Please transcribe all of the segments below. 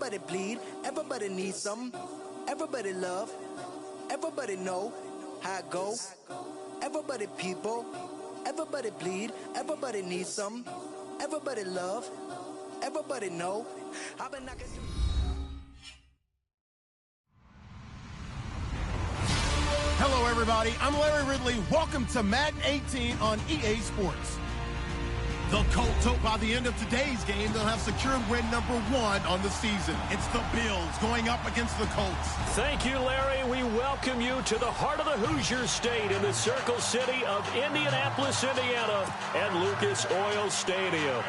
Everybody bleed, everybody needs some. Everybody love, everybody know how it go. Everybody people, everybody bleed, everybody needs some. Everybody love, everybody know. I've been knocking. Hello, everybody. I'm Larry Ridley. Welcome to Madden 18 on EA Sports. The Colts hope by the end of today's game they'll have secured win number 1 on the season. It's the Bills going up against the Colts. Thank you, Larry. We welcome you to the heart of the Hoosier State in the Circle City of Indianapolis, Indiana, at Lucas Oil Stadium.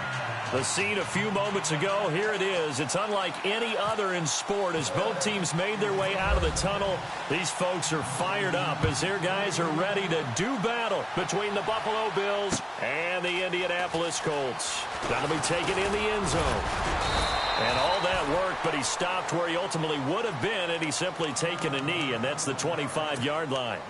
The scene a few moments ago, here it is. It's unlike any other in sport as both teams made their way out of the tunnel. These folks are fired up as their guys are ready to do battle between the Buffalo Bills and the Indianapolis Colts. That'll be taken in the end zone. And all that worked, but he stopped where he ultimately would have been had he simply taken a knee, and that's the 25-yard line.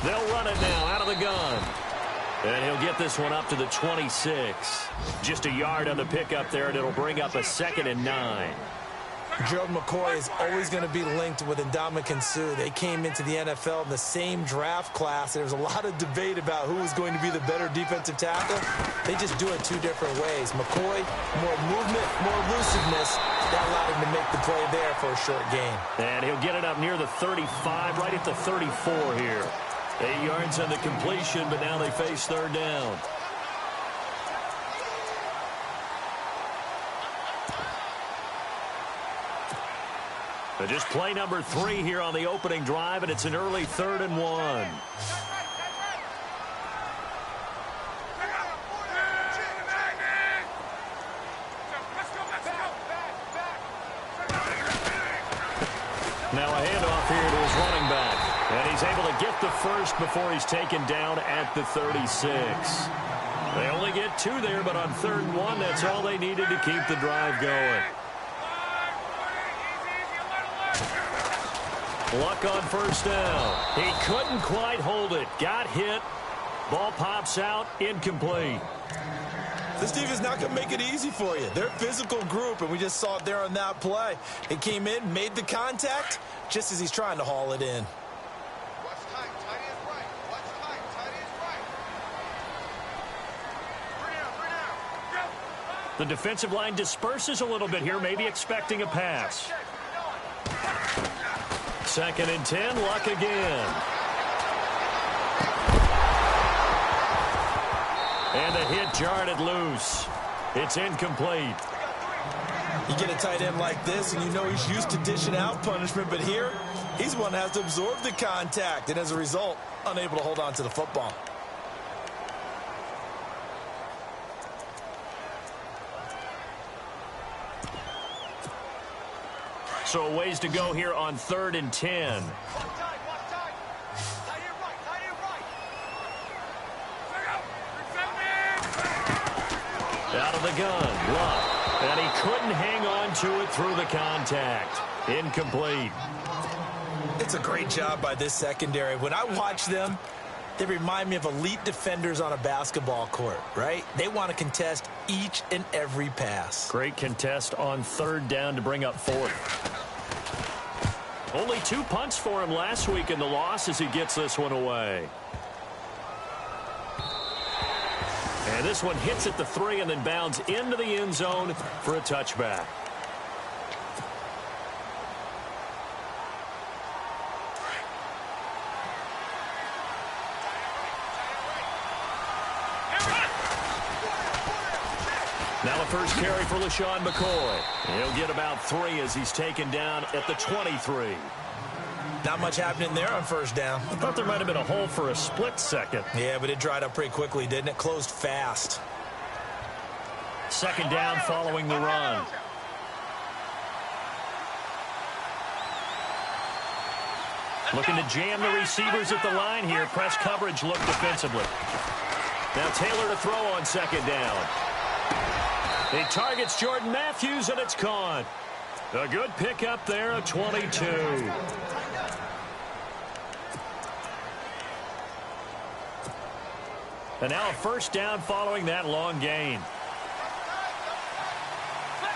They'll run it now out of the gun. And he'll get this one up to the 26. Just a yard on the pickup there, and it'll bring up a 2nd and 9. Gerald McCoy is always going to be linked with Ndamukong Suh. They came into the NFL in the same draft class. There was a lot of debate about who was going to be the better defensive tackle. They just do it 2 different ways. McCoy, more movement, more elusiveness. That allowed him to make the play there for a short gain. And he'll get it up near the 35, right at the 34 here. 8 yards on the completion, but now they face 3rd down. But just play number 3 here on the opening drive, and it's an early 3rd and 1. Now a handoff here to his running back. And he's able to get the first before he's taken down at the 36. They only get 2 there, but on 3rd and 1, that's all they needed to keep the drive going. Luck on 1st down. He couldn't quite hold it. Got hit. Ball pops out. Incomplete. This defense is not going to make it easy for you. They're a physical group, and we just saw it there on that play. It came in, made the contact, just as he's trying to haul it in. The defensive line disperses a little bit here, maybe expecting a pass. 2nd and 10, Luck again. And the hit jarred it loose. It's incomplete. You get a tight end like this, and you know he's used to dishing out punishment, but here, he's the one that has to absorb the contact, and as a result, unable to hold on to the football. So a ways to go here on 3rd and 10. Out of the gun, Luck. And he couldn't hang on to it through the contact. Incomplete. It's a great job by this secondary. When I watch them, they remind me of elite defenders on a basketball court, right? They want to contest each and every pass. Great contest on 3rd down to bring up 4th. Only 2 punts for him last week in the loss as he gets this one away. And this one hits at the 3 and then bounds into the end zone for a touchback. Now the first carry for LaShawn McCoy. He'll get about 3 as he's taken down at the 23. Not much happening there on 1st down. I thought there might have been a hole for a split second. Yeah, but it dried up pretty quickly, didn't it? Closed fast. second down following the run. Looking to jam the receivers at the line here. Press coverage look defensively. Now Taylor to throw on second down. He targets Jordan Matthews, and it's caught. A good pickup there of 22. And now a first down following that long gain.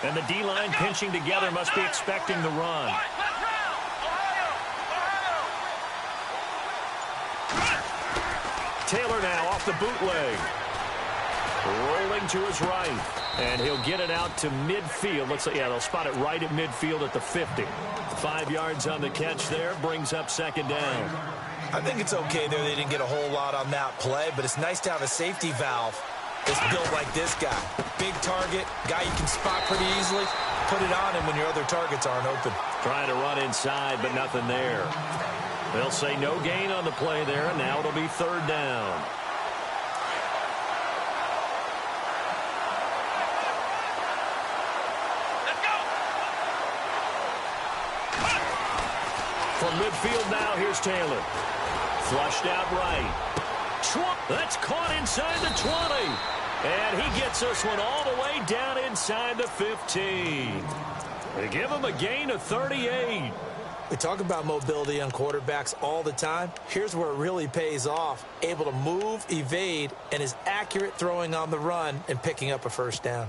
And the D-line pinching together must be expecting the run. Taylor now off the bootleg. Rolling to his right. And he'll get it out to midfield. Looks like, yeah, they'll spot it right at midfield at the 50. 5 yards on the catch there. Brings up second down. I think it's okay there. They didn't get a whole lot on that play, but it's nice to have a safety valve that's built like this guy. Big target, guy you can spot pretty easily. Put it on him when your other targets aren't open. Trying to run inside, but nothing there. They'll say no gain on the play there, and now it'll be third down. From midfield now, here's Taylor. Flushed out right. That's caught inside the 20. And he gets this one all the way down inside the 15. They give him a gain of 38. We talk about mobility on quarterbacks all the time. Here's where it really pays off. Able to move, evade, and is accurate throwing on the run and picking up a first down.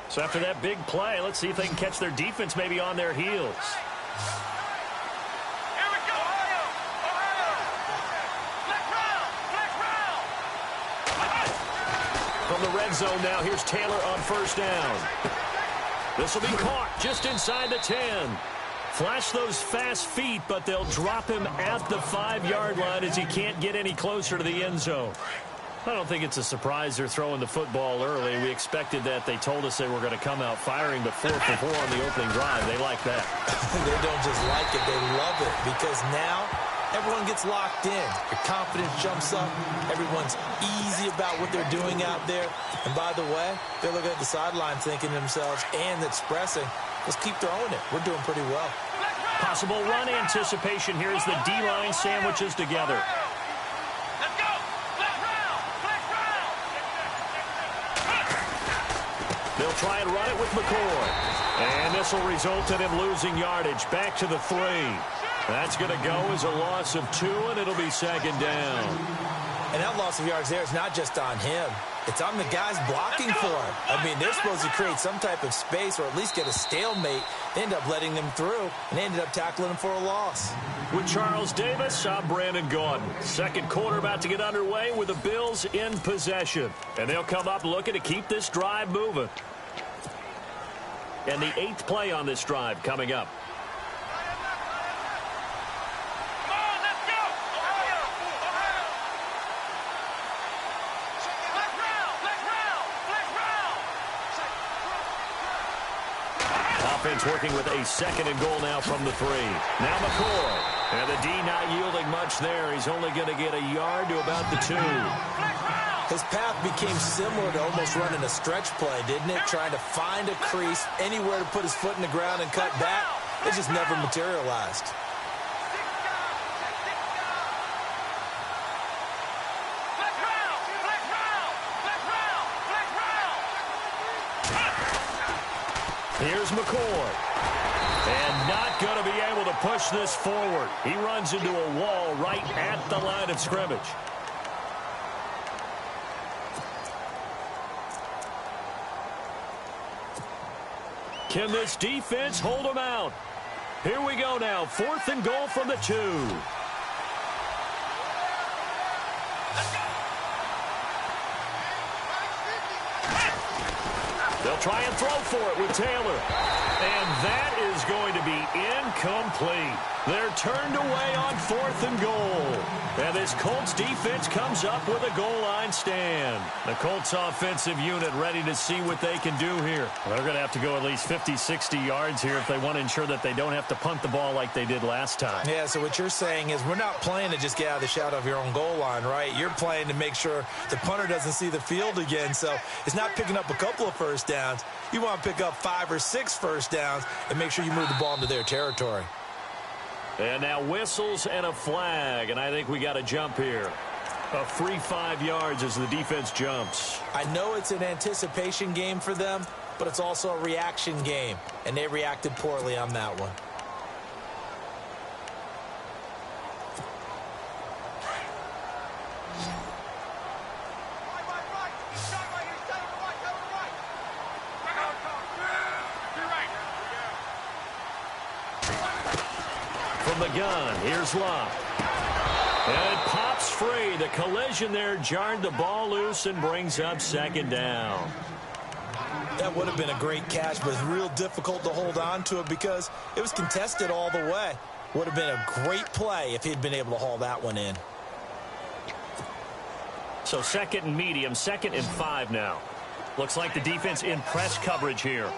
So after that big play, let's see if they can catch their defense maybe on their heels. From the red zone now, here's Taylor on first down. This will be caught just inside the 10. Flash those fast feet, but they'll drop him at the 5-yard line as he can't get any closer to the end zone. I don't think it's a surprise they're throwing the football early. We expected that. They told us they were going to come out firing, but 4 for 4 on the opening drive. They like that. They don't just like it, they love it, because now everyone gets locked in. Your confidence jumps up. Everyone's easy about what they're doing out there. And by the way, they're looking at the sideline thinking to themselves and expressing, let's keep throwing it. We're doing pretty well. Possible run anticipation here as the D-line sandwiches together. Let's go! Flex round! Flex round! They'll try and run it with McCoy. And this will result in him losing yardage. Back to the 3. That's going to go as a loss of 2, and it'll be second down. And that loss of yards there is not just on him. It's on the guys blocking for him. I mean, they're supposed to create some type of space or at least get a stalemate. They end up letting them through, and they ended up tackling him for a loss. With Charles Davis, I'm Brandon Gaudin. Second quarter about to get underway with the Bills in possession. And they'll come up looking to keep this drive moving. And the 8th play on this drive coming up. Offense working with a second and goal now from the 3. Now McCoy. And the D not yielding much there. He's only going to get a yard to about the 2. His path became similar to almost running a stretch play, didn't it? Trying to find a crease, anywhere to put his foot in the ground and cut back. It just never materialized. Here's McCoy. And not going to be able to push this forward. He runs into a wall right at the line of scrimmage. Can this defense hold him out? Here we go now. 4th and goal from the 2. They'll try and throw for it with Taylor. And that is going to be incomplete. They're turned away on 4th and goal. And this Colts defense comes up with a goal line stand. The Colts offensive unit ready to see what they can do here. They're going to have to go at least 50, 60 yards here if they want to ensure that they don't have to punt the ball like they did last time. Yeah, so what you're saying is we're not playing to just get out of the shadow of your own goal line, right? You're playing to make sure the punter doesn't see the field again. So it's not picking up a couple of first downs. You want to pick up 5 or 6 first downs and make sure you move the ball into their territory. And now whistles and a flag, and I think we got a jump here. A free 5 yards as the defense jumps. I know it's an anticipation game for them, but it's also a reaction game, and they reacted poorly on that one. From the gun, here's Locke. And it pops free. The collision there jarred the ball loose and brings up 2nd down. That would have been a great catch, but it's real difficult to hold on to it because it was contested all the way. Would have been a great play if he'd been able to haul that one in. So 2nd and medium, 2nd and 5 now. Looks like the defense in press coverage here.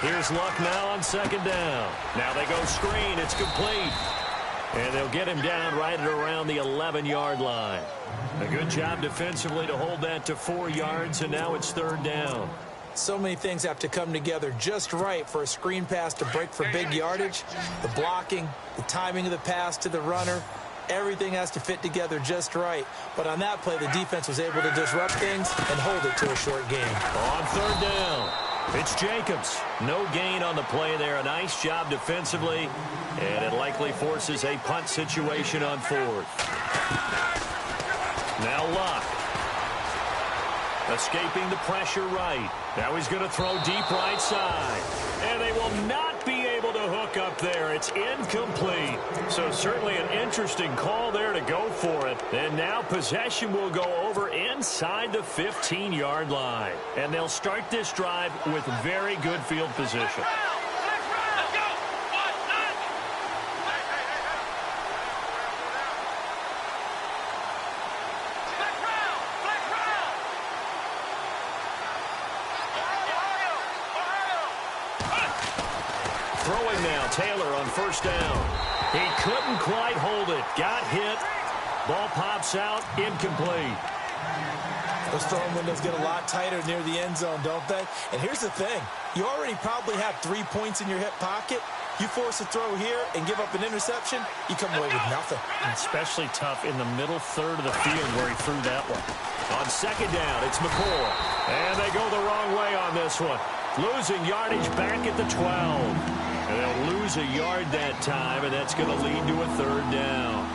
Here's Luck now on 2nd down. Now they go screen. It's complete. And they'll get him down right at around the 11-yard line. A good job defensively to hold that to 4 yards, and now it's 3rd down. So many things have to come together just right for a screen pass to break for big yardage. The blocking, the timing of the pass to the runner, everything has to fit together just right. But on that play, the defense was able to disrupt things and hold it to a short game. On 3rd down, it's Jacobs. No gain on the play there. A nice job defensively, and it likely forces a punt situation on 4th. Now Locke. Escaping the pressure right. Now he's going to throw deep right side. And they will not be able to hook up there. It's incomplete. So certainly an interesting call there to go for it. And now possession will go over inside the 15-yard line. And they'll start this drive with very good field position. Throwing now, Taylor on 1st down. He couldn't quite hold it. Got hit. Ball pops out, incomplete. Those throwing windows get a lot tighter near the end zone, don't they? And here's the thing. You already probably have 3 points in your hip pocket. You force a throw here and give up an interception, you come away with nothing. Especially tough in the middle third of the field where he threw that one. On 2nd down, it's McCoy. And they go the wrong way on this one. Losing yardage back at the 12. And they'll lose a yard that time, and that's going to lead to a 3rd down.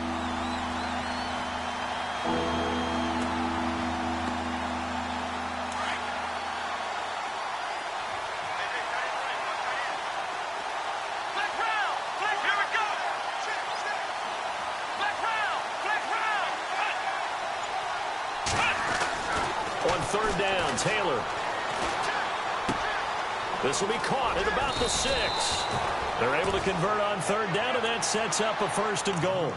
On 3rd down, Taylor. This will be caught at about the 6. They're able to convert on 3rd down, and that sets up a 1st and goal.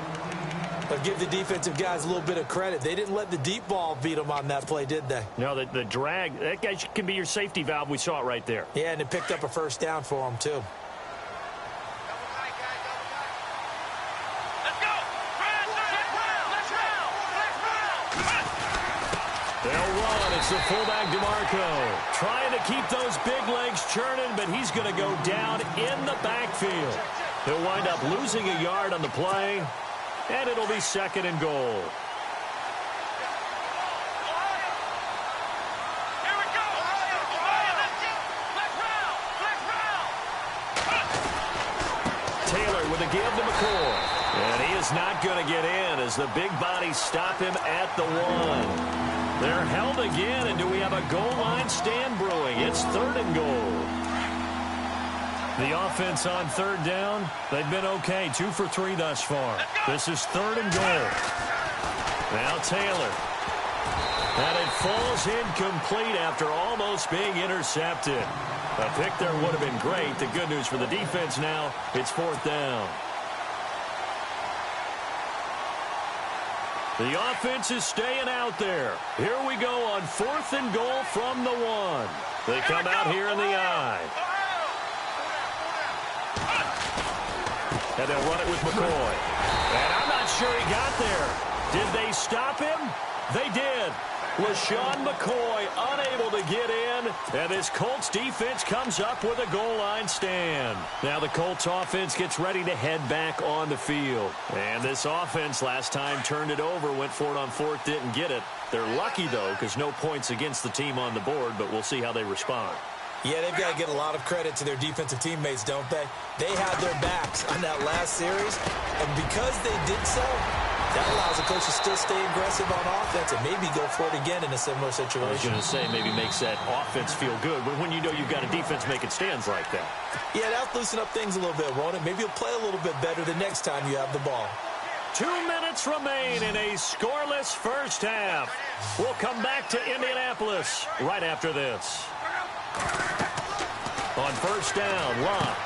But give the defensive guys a little bit of credit. They didn't let the deep ball beat them on that play, did they? No, the drag, that guy can be your safety valve. We saw it right there. Yeah, and it picked up a 1st down for them, too. They'll run. It's the fullback, DeMarco. Trying to keep those big legs churning, but he's going to go down in the backfield. He'll wind up losing a yard on the play, and it'll be 2nd and goal. Taylor with a give to McCoy. And he is not going to get in as the big bodies stop him at the 1. They're held again, and do we have a goal line stand brewing? It's 3rd and goal. The offense on 3rd down, they've been okay. 2 for 3 thus far. This is 3rd and goal. Now Taylor. And it falls incomplete after almost being intercepted. A pick there would have been great. The good news for the defense now, it's 4th down. The offense is staying out there. Here we go on 4th and goal from the 1. They come out here in the I. And they'll run it with McCoy. And I'm not sure he got there. Did they stop him? They did. LaShawn McCoy unable to get in, and this Colts defense comes up with a goal line stand. Now the Colts offense gets ready to head back on the field. And this offense last time turned it over, went for it on 4th, didn't get it. They're lucky, though, because no points against the team on the board, but we'll see how they respond. Yeah, they've got to get a lot of credit to their defensive teammates, don't they? They had their backs on that last series, and because they did so, that allows the coach to still stay aggressive on offense and maybe go for it again in a similar situation. I was going to say maybe makes that offense feel good, but when you know you've got a defense making stands like that. Yeah, that'll loosen up things a little bit, won't it? Maybe you'll play a little bit better the next time you have the ball. 2 minutes remain in a scoreless first half. We'll come back to Indianapolis right after this. On 1st down, Locke.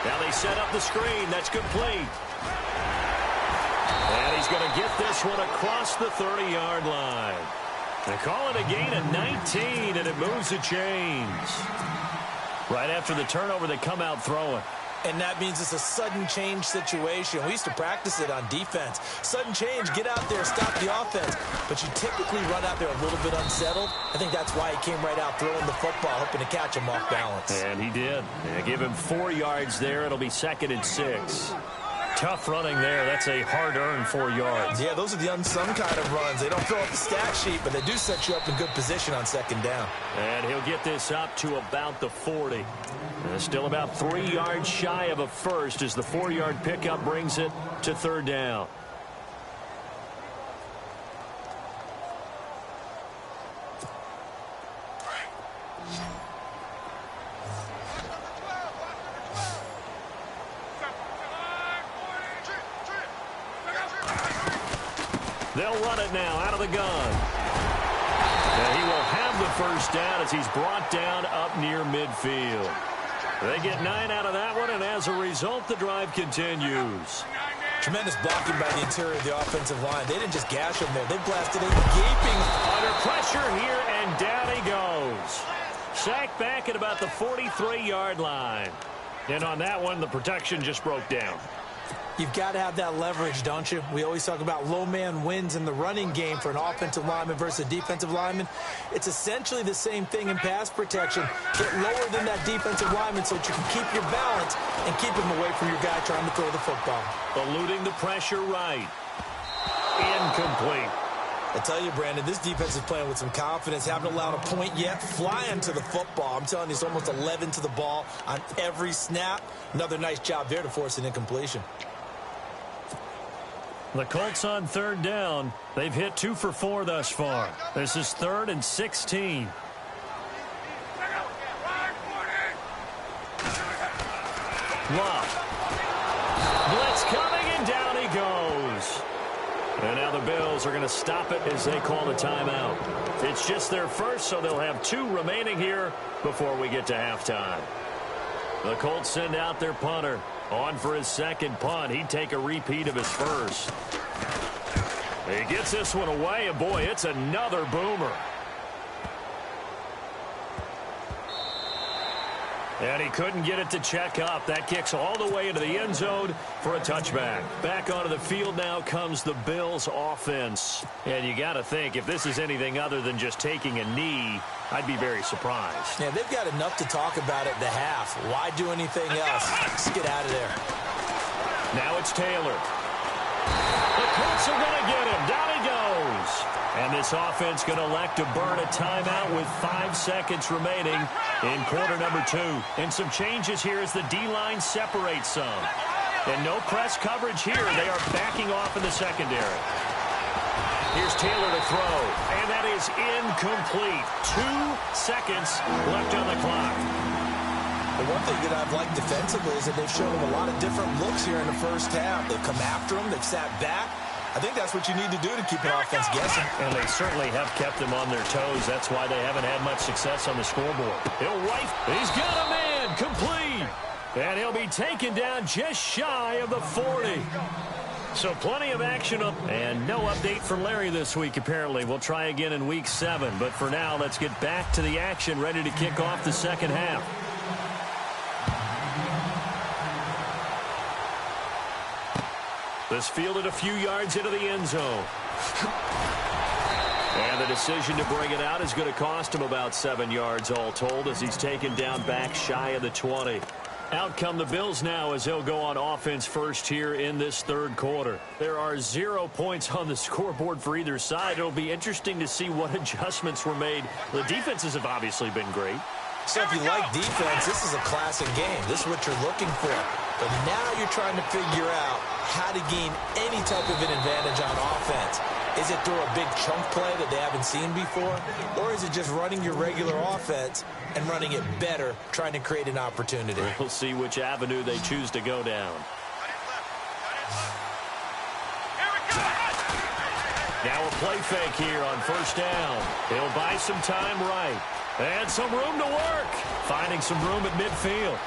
Now they set up the screen. That's complete. And he's going to get this one across the 30-yard line. They call it a gain of 19, and it moves the chains. Right after the turnover, they come out throwing. And that means it's a sudden change situation. We used to practice it on defense. Sudden change, get out there, stop the offense. But you typically run out there a little bit unsettled. I think that's why he came right out throwing the football, hoping to catch him off balance. And he did. They give him 4 yards there. It'll be 2nd and 6. Tough running there. That's a hard-earned 4 yards. Yeah, those are the unsung kind of runs. They don't fill up the stat sheet, but they do set you up in good position on 2nd down. And he'll get this up to about the 40. Still about 3 yards shy of a first as the 4-yard pickup brings it to 3rd down. They'll run it now out of the gun. And he will have the first down as he's brought down up near midfield. They get 9 out of that one, and as a result, the drive continues. Tremendous blocking by the interior of the offensive line. They didn't just gash him there. They blasted a gaping. Under pressure here, and down he goes. Sacked back at about the 43-yard line. And on that one, the protection just broke down. You've got to have that leverage, don't you? We always talk about low man wins in the running game for an offensive lineman versus a defensive lineman. It's essentially the same thing in pass protection. Get lower than that defensive lineman so that you can keep your balance and keep him away from your guy trying to throw the football. Eluding the pressure right. Incomplete. I tell you, Brandon, this defense is playing with some confidence. Haven't allowed a point yet. Flying to the football. I'm telling you, it's almost 11 to the ball on every snap. Another nice job there to force an incompletion. The Colts on 3rd down. They've hit 2 for 4 thus far. This is 3rd and 16. Locke. Blitz coming, and down he goes. And now the Bills are going to stop it as they call the timeout. It's just their first, so they'll have 2 remaining here before we get to halftime. The Colts send out their punter. On for his 2nd punt. He'd take a repeat of his first. He gets this one away, and boy, it's another boomer. And he couldn't get it to check up. That kicks all the way into the end zone for a touchback. Back onto the field now comes the Bills offense. And you got to think, if this is anything other than just taking a knee, I'd be very surprised. Yeah, they've got enough to talk about at the half. Why do anything else? Just get out of there. Now it's Taylor. The Colts are going to get him. Down he goes. And this offense going to elect to burn a timeout with 5 seconds remaining in quarter number 2. And some changes here as the D-line separates some. And no press coverage here. They are backing off in the secondary. Here's Taylor to throw. And that is incomplete. 2 seconds left on the clock. The one thing that I've liked defensively is that they've shown him a lot of different looks here in the first half. They've come after him. They've sat back. I I think that's what you need to do to keep an offense guessing. And they certainly have kept them on their toes. That's why they haven't had much success on the scoreboard. He'll wipe. He's got a man complete. And he'll be taken down just shy of the 40. So plenty of action up. And no update for Larry this week, apparently. We'll try again in week 7. But for now, let's get back to the action, ready to kick off the second half. This fielded a few yards into the end zone. And the decision to bring it out is going to cost him about 7 yards all told as he's taken down back shy of the 20. Out come the Bills now as they'll go on offense first here in this third quarter. There are 0 points on the scoreboard for either side. It'll be interesting to see what adjustments were made. The defenses have obviously been great. So if you like defense, this is a classic game. This is what you're looking for. But now you're trying to figure out how to gain any type of an advantage on offense. Is it through a big chunk play that they haven't seen before? Or is it just running your regular offense and running it better, trying to create an opportunity? We'll see which avenue they choose to go down. Now a play fake here on first down. He'll buy some time right. And some room to work. Finding some room at midfield.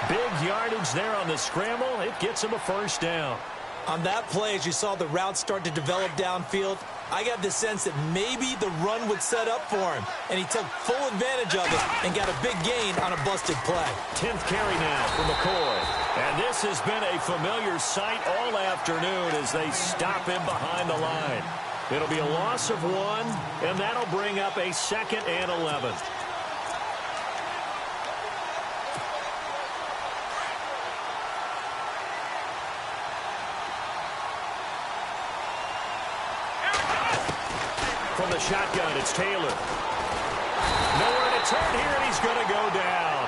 Big yardage there on the scramble. It gets him a first down. On that play, as you saw the route start to develop downfield, I got the sense that maybe the run would set up for him. And he took full advantage of it and got a big gain on a busted play. 10th carry now for McCoy. And this has been a familiar sight all afternoon as they stop him behind the line. It'll be a loss of 1, and that'll bring up a 2nd and 11. From the shotgun, it's Taylor. Nowhere to turn here, and he's going to go down.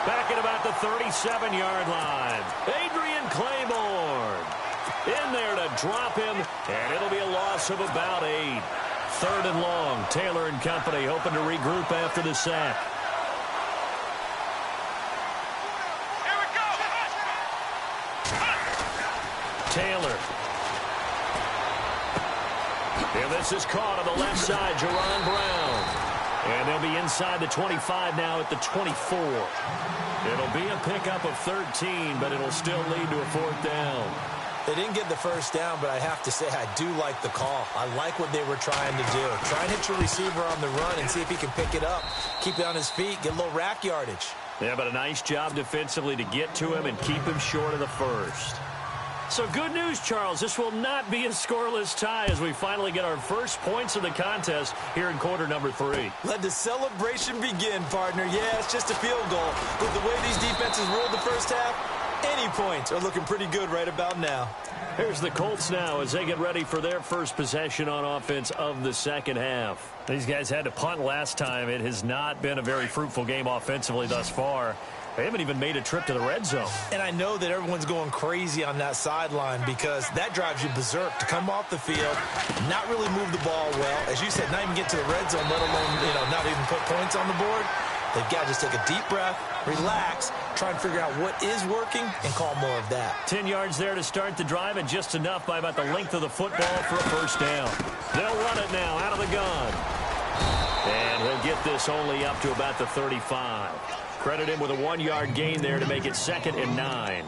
Back at about the 37-yard line. Adrian Claiborne in there to drop him, and it'll be a loss of about 8. 3rd and long. Taylor and company hoping to regroup after the sack. Here we go. Taylor. And this is caught on the left side, Jerron Brown. And they'll be inside the 25 now at the 24. It'll be a pickup of 13, but it'll still lead to a 4th down. They didn't get the first down, but I have to say I do like the call. I like what they were trying to do. Try and hit your receiver on the run and see if he can pick it up. Keep it on his feet, get a little rack yardage. Yeah, but a nice job defensively to get to him and keep him short of the first. So good news, Charles. This will not be a scoreless tie as we finally get our first points of the contest here in quarter number 3. Let the celebration begin, partner. Yeah, it's just a field goal. With the way these defenses ruled the first half, any points are looking pretty good right about now. Here's the Colts now as they get ready for their first possession on offense of the second half. These guys had to punt last time. It has not been a very fruitful game offensively thus far. They haven't even made a trip to the red zone. And I know that everyone's going crazy on that sideline because that drives you berserk to come off the field, not really move the ball well. As you said, not even get to the red zone, let alone, not even put points on the board. They've got to just take a deep breath, relax, try and figure out what is working, and call more of that. 10 yards there to start the drive, and just enough by about the length of the football for a first down. They'll run it now out of the gun. And he'll get this only up to about the 35. Credit him with a 1-yard gain there to make it 2nd and 9.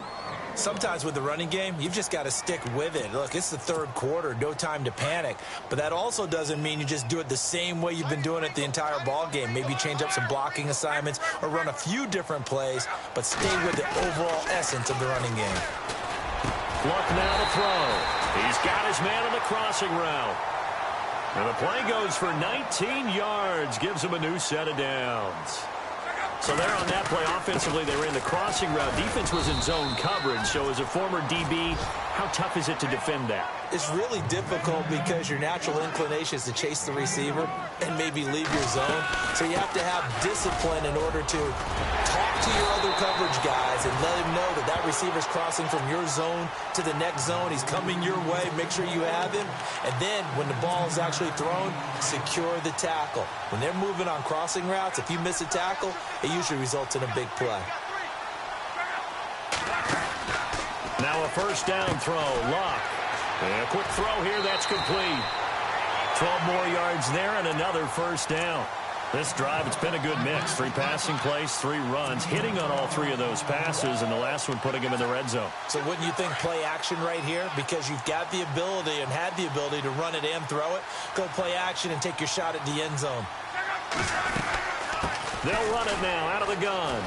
Sometimes with the running game, you've just got to stick with it. Look, it's the third quarter, no time to panic. But that also doesn't mean you just do it the same way you've been doing it the entire ball game. Maybe change up some blocking assignments or run a few different plays, but stay with the overall essence of the running game. Luck now to throw. He's got his man on the crossing route. And the play goes for 19 yards, gives him a new set of downs. So there on that play, offensively, they ran the crossing route. Defense was in zone coverage. So as a former DB, how tough is it to defend that? It's really difficult because your natural inclination is to chase the receiver and maybe leave your zone. So you have to have discipline in order to talk to your other coverage guys and let him know that that receiver's crossing from your zone to the next zone. He's coming your way. Make sure you have him. And then when the ball is actually thrown, secure the tackle. When they're moving on crossing routes, if you miss a tackle, it usually results in a big play. Now a first down throw. Luck. And a quick throw here. That's complete. 12 more yards there and another first down. This drive, it's been a good mix. 3 passing plays, 3 runs, hitting on all 3 of those passes, and the last one putting him in the red zone. So wouldn't you think play action right here? Because you've got the ability and had the ability to run it and throw it. Go play action and take your shot at the end zone. They'll run it now out of the gun.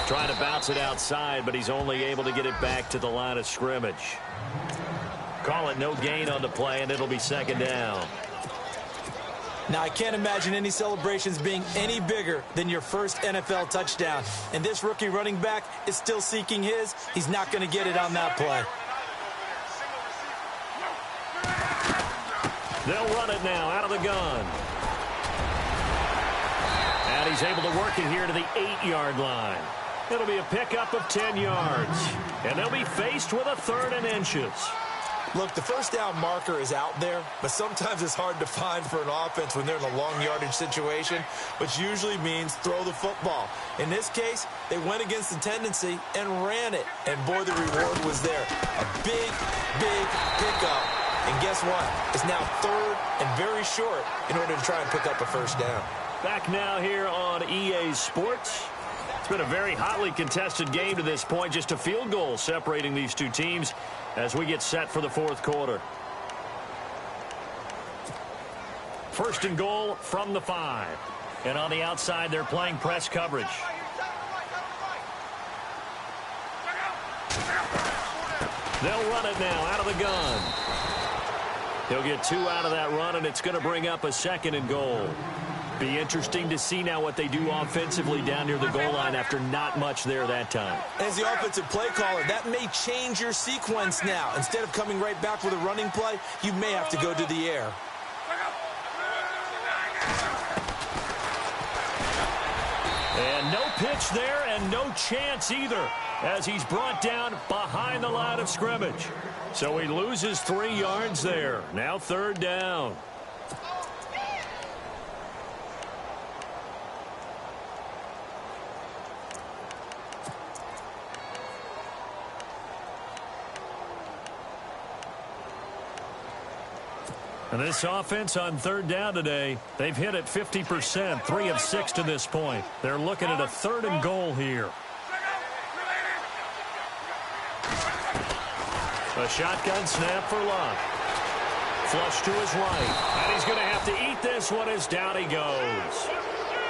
Trying to bounce it outside, but he's only able to get it back to the line of scrimmage. Call it no gain on the play, and it'll be second down. Now, I can't imagine any celebrations being any bigger than your first NFL touchdown. And this rookie running back is still seeking his. He's not going to get it on that play. They'll run it now out of the gun. And he's able to work it here to the 8-yard line. It'll be a pickup of 10 yards. And they'll be faced with a 3rd and inches. Look, the first down marker is out there, but sometimes it's hard to find for an offense when they're in a long yardage situation, which usually means throw the football. In this case, they went against the tendency and ran it. And boy, the reward was there. A big, big pickup. And guess what? It's now 3rd and very short in order to try and pick up a first down. Back now here on EA Sports. It's been a very hotly contested game to this point. Just a field goal separating these 2 teams as we get set for the 4th quarter. 1st and goal from the 5. And on the outside, they're playing press coverage. They'll run it now out of the gun. He'll get 2 out of that run, and it's going to bring up a 2nd and goal. Be interesting to see now what they do offensively down near the goal line after not much there that time. As the offensive play caller, that may change your sequence now. Instead of coming right back with a running play, you may have to go to the air. And no pitch there and no chance either as he's brought down behind the line of scrimmage. So he loses 3 yards there. Now 3rd down. And this offense on 3rd down today, they've hit it 50%, 3 of 6 to this point. They're looking at a 3rd and goal here. A shotgun snap for Luck. Flush to his right. And he's going to have to eat this one as down he goes.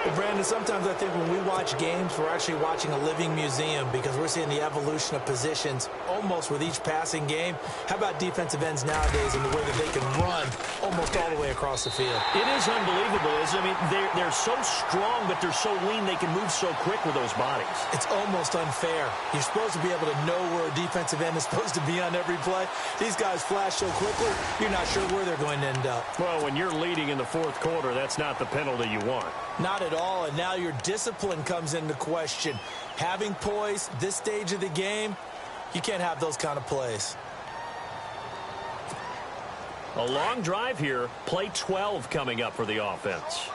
Well, Brandon, sometimes I think when we watch games, we're actually watching a living museum because we're seeing the evolution of positions almost with each passing game. How about defensive ends nowadays and the way that they can run almost all the way across the field? It is unbelievable, isn't it? I mean, they're so strong, but they're so lean, they can move so quick with those bodies. It's almost unfair. You're supposed to be able to know where a defensive end is supposed to be on every play. These guys flash so quickly, you're not sure where they're going to end up. Well, when you're leading in the 4th quarter, that's not the penalty you want. Not at all, and now your discipline comes into question. Having poise this stage of the game, you can't have those kind of plays. A long drive here, play 12 coming up for the offense.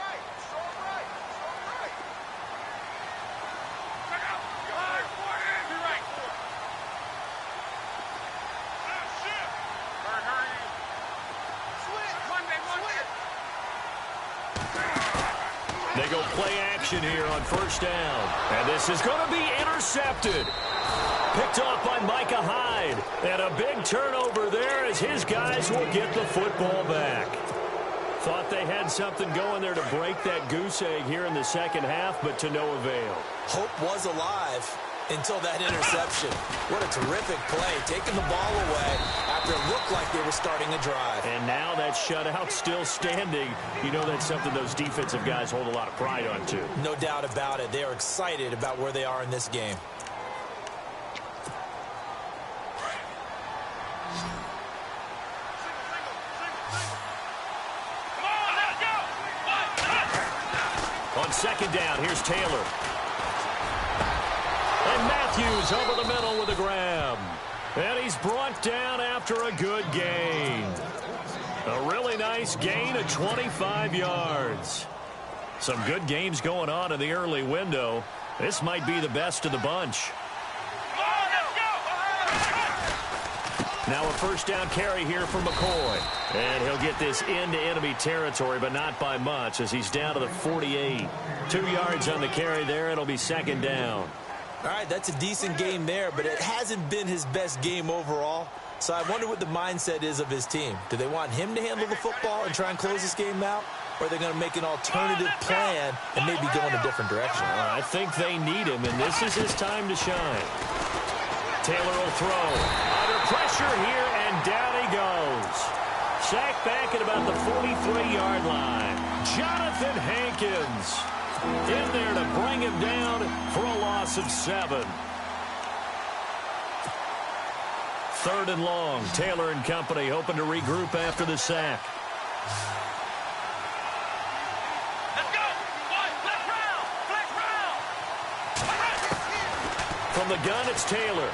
They go play action here on 1st down. And this is going to be intercepted. Picked off by Micah Hyde. And a big turnover there as his guys will get the football back. Thought they had something going there to break that goose egg here in the 2nd half, but to no avail. Hope was alive until that interception. What a terrific play, taking the ball away after it looked like they were starting a drive. And now that shutout still standing. You know that's something those defensive guys hold a lot of pride on, too. No doubt about it. They are excited about where they are in this game. On 2nd down, here's Taylor. And Matthews over the middle with a grab. And he's brought down after a good gain. A really nice gain of 25 yards. Some good games going on in the early window. This might be the best of the bunch. Now a first down carry here for McCoy. And he'll get this into enemy territory, but not by much as he's down to the 48. 2 yards on the carry there. It'll be second down. All right, that's a decent game there, but it hasn't been his best game overall. So I wonder what the mindset is of his team. Do they want him to handle the football and try and close this game out? Or are they going to make an alternative plan and maybe go in a different direction? I think they need him, and this is his time to shine. Taylor will throw. Under pressure here, and down he goes. Sacked back at about the 43-yard line. Jonathan Hankins in there to bring him down for a loss of 7. 3rd and long. Taylor and company hoping to regroup after the sack. Let's go. One, flex round. From the gun, it's Taylor.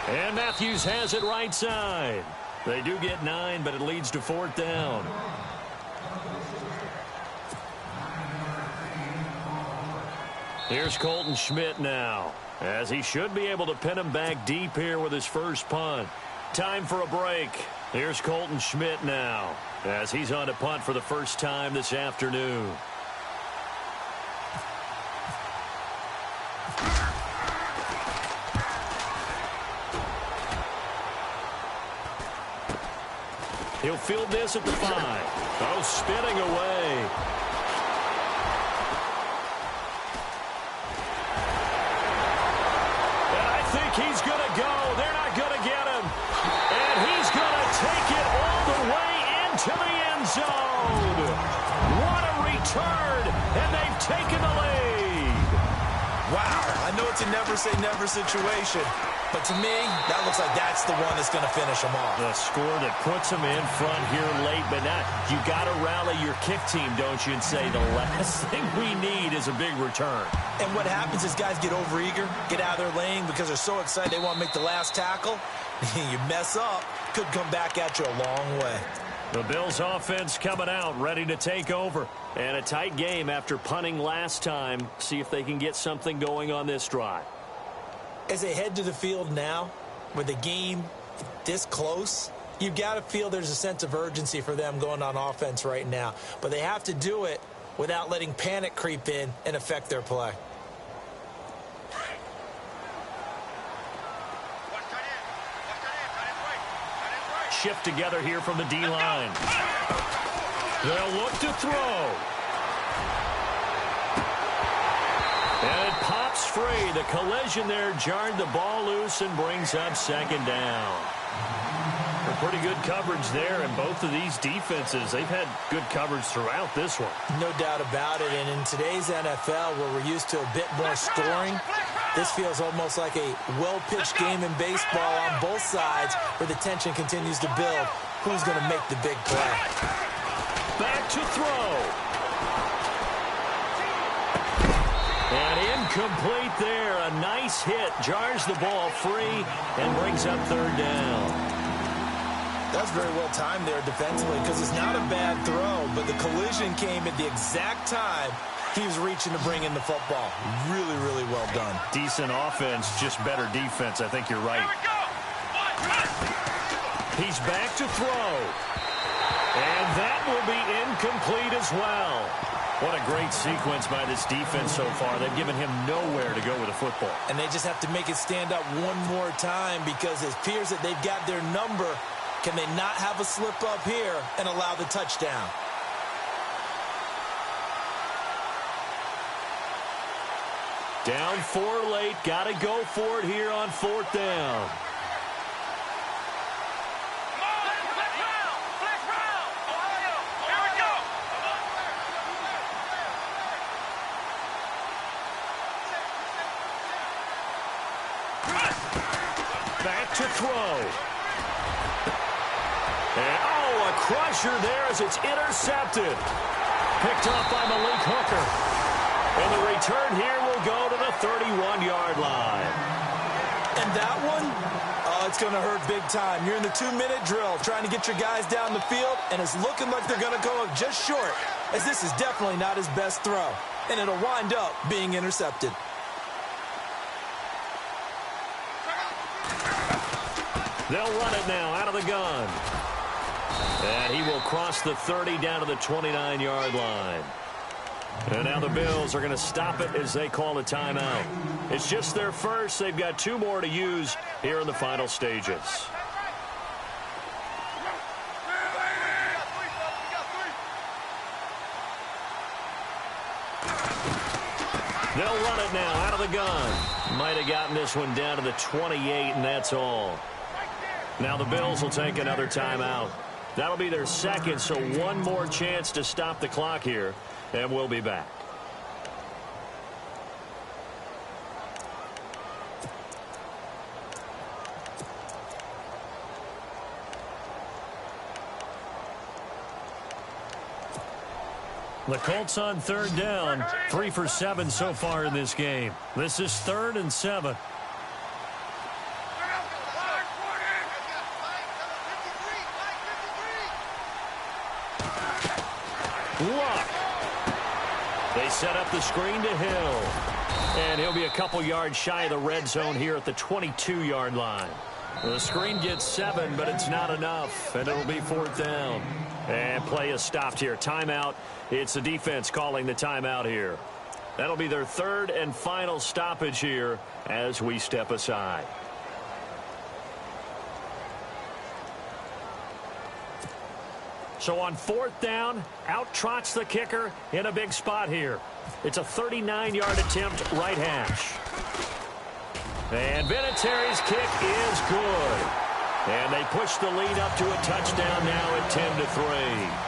And Matthews has it right side. They do get 9, but it leads to 4th down. Here's Colton Schmidt now, as he should be able to pin him back deep here with his first punt. Time for a break. Here's Colton Schmidt now, as he's on to punt for the first time this afternoon. He'll field this at the 5. Oh, spinning away. And I think he's going to go. They're not going to get him. And he's going to take it all the way into the end zone. What a return. And they've taken the lead. Wow, I know it's a never-say-never situation, but to me, that looks like that's the one that's going to finish them off. The score that puts them in front here late, but not. You got to rally your kick team, don't you, and say the last thing we need is a big return. And what happens is guys get overeager, get out of their lane because they're so excited they want to make the last tackle. You mess up, could come back at you a long way. The Bills offense coming out, ready to take over. And a tight game after punting last time. See if they can get something going on this drive. As they head to the field now, with the game this close, you've got to feel there's a sense of urgency for them going on offense right now. But they have to do it without letting panic creep in and affect their play. Shift together here from the D-line. They'll look to throw. And it pops free. The collision there jarred the ball loose and brings up second down. Pretty good coverage there, and both of these defenses, they've had good coverage throughout this one. No doubt about it, and in today's NFL, where we're used to a bit more scoring, this feels almost like a well-pitched game in baseball on both sides, where the tension continues to build. Who's going to make the big play? Back to throw. And incomplete there. A nice hit. Jars the ball free and brings up third down. That's very well timed there defensively because it's not a bad throw, but the collision came at the exact time he was reaching to bring in the football. Really, really well done. Decent offense, just better defense. I think you're right. He's back to throw. And that will be incomplete as well. What a great sequence by this defense so far. They've given him nowhere to go with the football. And they just have to make it stand up one more time because it appears that they've got their number. Can they not have a slip up here and allow the touchdown? Down 4 late. Got to go for it here on fourth down. Back to throw. And, oh, a crusher there as it's intercepted. Picked up by Malik Hooker. And the return here will go to the 31-yard line. And that one, it's going to hurt big time. You're in the 2-minute drill trying to get your guys down the field, and it's looking like they're going to go just short, as this is definitely not his best throw. And it'll wind up being intercepted. They'll run it now out of the gun. And he will cross the 30 down to the 29-yard line. And now the Bills are going to stop it as they call a timeout. It's just their first. They've got 2 more to use here in the final stages. They'll run it now out of the gun. Might have gotten this one down to the 28, and that's all. Now the Bills will take another timeout. That'll be their second, so 1 more chance to stop the clock here, and we'll be back. The Colts on 3rd down, 3 for 7 so far in this game. This is 3rd and 7. Luck. They set up the screen to Hill. And he'll be a couple yards shy of the red zone here at the 22-yard line. The screen gets 7, but it's not enough, and it'll be 4th down. And play is stopped here. Timeout. It's the defense calling the timeout here. That'll be their 3rd and final stoppage here as we step aside. So on 4th down, out trots the kicker in a big spot here. It's a 39-yard attempt, right hash. And Vinatieri's kick is good. And they push the lead up to a touchdown now at 10-3.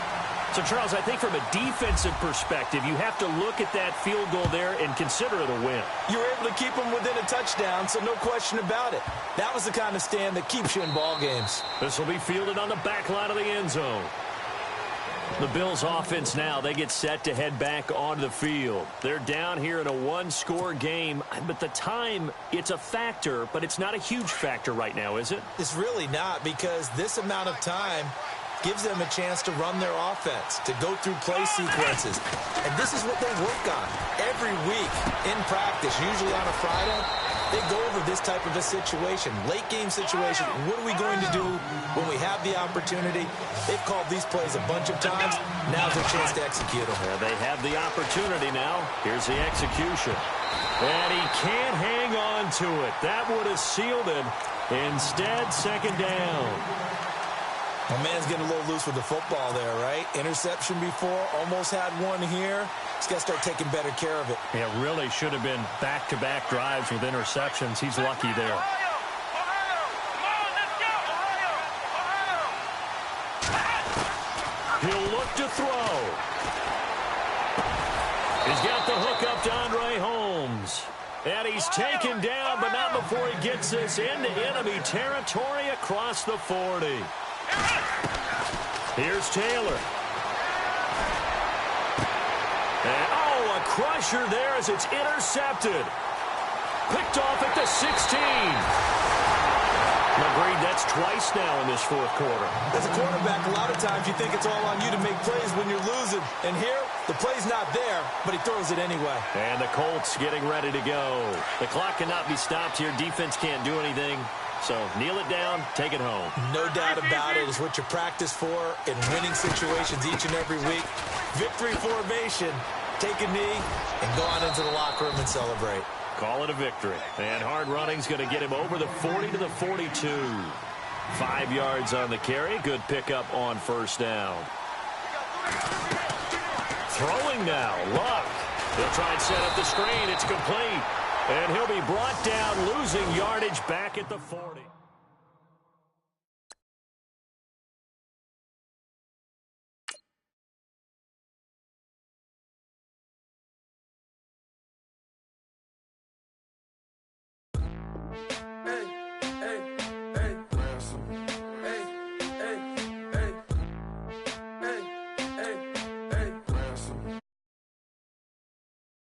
So, Charles, I think from a defensive perspective, you have to look at that field goal there and consider it a win. You were able to keep them within a touchdown, so no question about it. That was the kind of stand that keeps you in ball games. This will be fielded on the back line of the end zone. The Bills offense now, they get set to head back onto the field. They're down here in a 1-score game, but the time, it's a factor, but it's not a huge factor right now, is it? It's really not, because this amount of time gives them a chance to run their offense, to go through play sequences. And this is what they work on every week in practice, usually on a Friday. They go over this type of a situation, late-game situation. What are we going to do when we have the opportunity? They've called these plays a bunch of times. Now's their chance to execute them. Yeah, they have the opportunity now. Here's the execution. And he can't hang on to it. That would have sealed it. Instead, 2nd down. My man's getting a little loose with the football there, right? Interception before, almost had one here. He's got to start taking better care of it. Yeah, really should have been back-to-back drives with interceptions. He's lucky there. He'll look to throw. He's got the hook up to Andre Holmes. And he's taken down, but not before he gets this into enemy territory across the 40. Here's Taylor. And, oh, a crusher there as it's intercepted. Picked off at the 16. Agreed, that's twice now in this 4th quarter. As a quarterback, a lot of times you think it's all on you to make plays when you're losing. And here, the play's not there, but he throws it anyway. And the Colts getting ready to go. The clock cannot be stopped here. Defense can't do anything. So kneel it down, take it home. No doubt about it. It's what you practice for in winning situations each and every week. Victory formation. Take a knee and go on into the locker room and celebrate. Call it a victory. And hard running's going to get him over the 40 to the 42. 5 yards on the carry. Good pickup on 1st down. Throwing now. Luck. He'll try and set up the screen. It's complete. And he'll be brought down, losing yardage back at the 40.